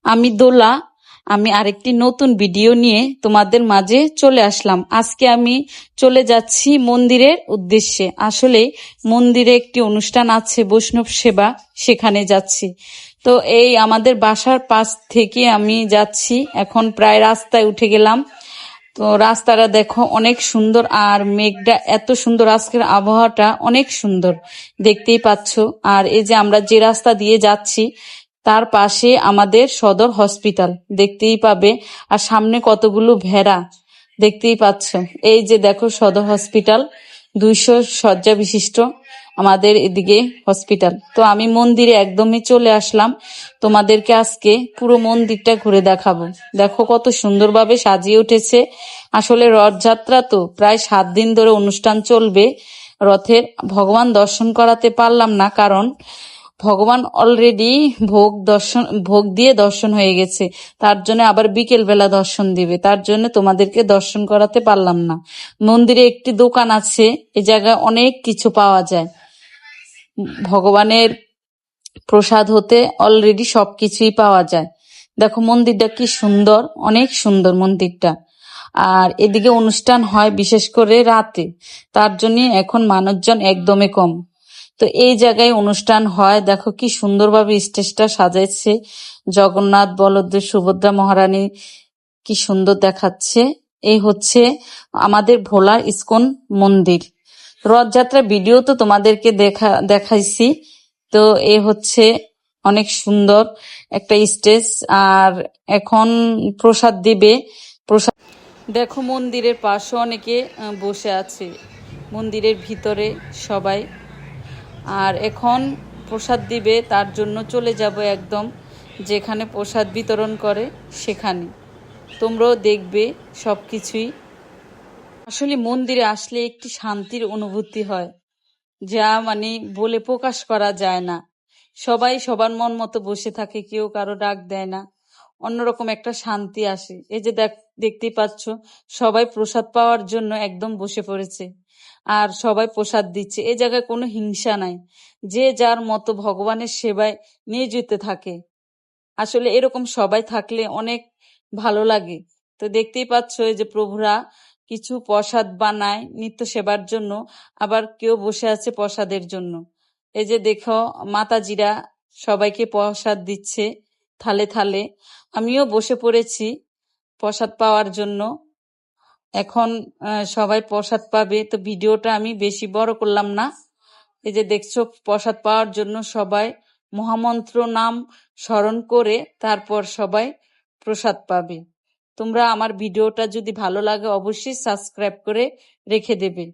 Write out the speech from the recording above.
আমি দোলা। আমি আরেকটি নতুন ভিডিও নিয়ে তোমাদের মাঝে চলে আসলাম। আজকে আমি চলে যাচ্ছি মন্দিরের উদ্দেশ্যে। আসলে মন্দিরে একটি অনুষ্ঠান আছে, বৈষ্ণব সেবা, সেখানে যাচ্ছি। তো এই আমাদের বাসার পাশ থেকে আমি যাচ্ছি, এখন প্রায় রাস্তায় উঠে গেলাম। তো রাস্তাটা দেখো অনেক সুন্দর, আর মেঘটা এত সুন্দর, আজকের আবহাওয়াটা অনেক সুন্দর, দেখতেই পাচ্ছ। আর এই যে আমরা যে রাস্তা দিয়ে যাচ্ছি তার পাশে আমাদের সদর হসপিটাল দেখতেই পাবে, আর সামনে কতগুলো ভেড়া দেখতেই পাচ্ছ। এই যে দেখো সদর হসপিটাল, 200 শয্যা বিশিষ্ট আমাদের এদিকে হসপিটাল। তো আমি মন্দিরে একদমই চলে আসলাম, তোমাদেরকে আজকে পুরো মন্দিরটা ঘুরে দেখাবো। দেখো কত সুন্দরভাবে সাজিয়ে উঠেছে। আসলে রথযাত্রা তো প্রায় 7 দিন ধরে অনুষ্ঠান চলবে রথের। ভগবান দর্শন করাতে পারলাম না, কারণ ভগবান অলরেডি ভোগ দিয়ে দর্শন হয়ে গেছে। তার জন্য আবার বিকেল বেলা দর্শন দিবে, তার জন্য তোমাদেরকে দর্শন করাতে পারলাম না। মন্দিরে একটি দোকান আছে, এই জায়গায় অনেক কিছু পাওয়া যায়। ভগবানের প্রসাদ হতে অলরেডি সবকিছুই পাওয়া যায়। দেখো মন্দিরটা কি সুন্দর, অনেক সুন্দর মন্দিরটা। আর এদিকে অনুষ্ঠান হয় বিশেষ করে রাতে, তার জন্য এখন মানুষজন একদমই কম। তো এই জায়গায় অনুষ্ঠান হয়, দেখো কি সুন্দরভাবে স্টেজটা সাজাইছে। জগন্নাথ, বলদেব, সুভদ্রা, মহারানী, কি সুন্দর দেখাচ্ছে। এই হচ্ছে আমাদের ভোলার ইস্কন মন্দির। রথযাত্রা ভিডিও তো তোমাদেরকে দেখাইছি। তো এ হচ্ছে অনেক সুন্দর একটা স্টেজ, আর এখন প্রসাদ দিবে। প্রসাদ দেখো মন্দিরের পাশে অনেকে বসে আছে, মন্দিরের ভিতরে সবাই। আর এখন প্রসাদ দিবে, তার জন্য চলে যাব একদম যেখানে প্রসাদ বিতরণ করে সেখানে। তোমরাও দেখবে সব কিছুই। আসলে মন্দিরে আসলে একটি শান্তির অনুভূতি হয়, যা মানে বলে প্রকাশ করা যায় না। সবাই সবার মন মতো বসে থাকে, কেউ কারো ডাক দেয় না, অন্যরকম একটা শান্তি আসে। এই যে দেখতেই পাচ্ছ, সবাই প্রসাদ পাওয়ার জন্য একদম বসে পড়েছে, আর সবাই প্রসাদ দিচ্ছে। এই জায়গায় কোনো হিংসা নাই, যে যার মতো ভগবানের সেবায় নিয়োজিত থাকে। আসলে এরকম সবাই থাকলে অনেক ভালো লাগে। তো দেখতেই পাচ্ছ এই যে প্রভুরা কিছু প্রসাদ বানায় নিত্য সেবার জন্য, আবার কেউ বসে আছে প্রসাদের জন্য। এই যে দেখো মাতাজিরা সবাইকে প্রসাদ দিচ্ছে থালে থালে। আমিও বসে পড়েছি প্রসাদ পাওয়ার জন্য। এখন সবাই প্রসাদ পাবে, তো ভিডিওটা আমি বেশি বড় করলাম না। এই যে দেখছো প্রসাদ পাওয়ার জন্য সবাই মহামন্ত্র নাম স্মরণ করে তারপর সবাই প্রসাদ পাবে। তোমরা আমার ভিডিওটা যদি ভালো লাগে অবশ্যই সাবস্ক্রাইব করে রেখে দেবে।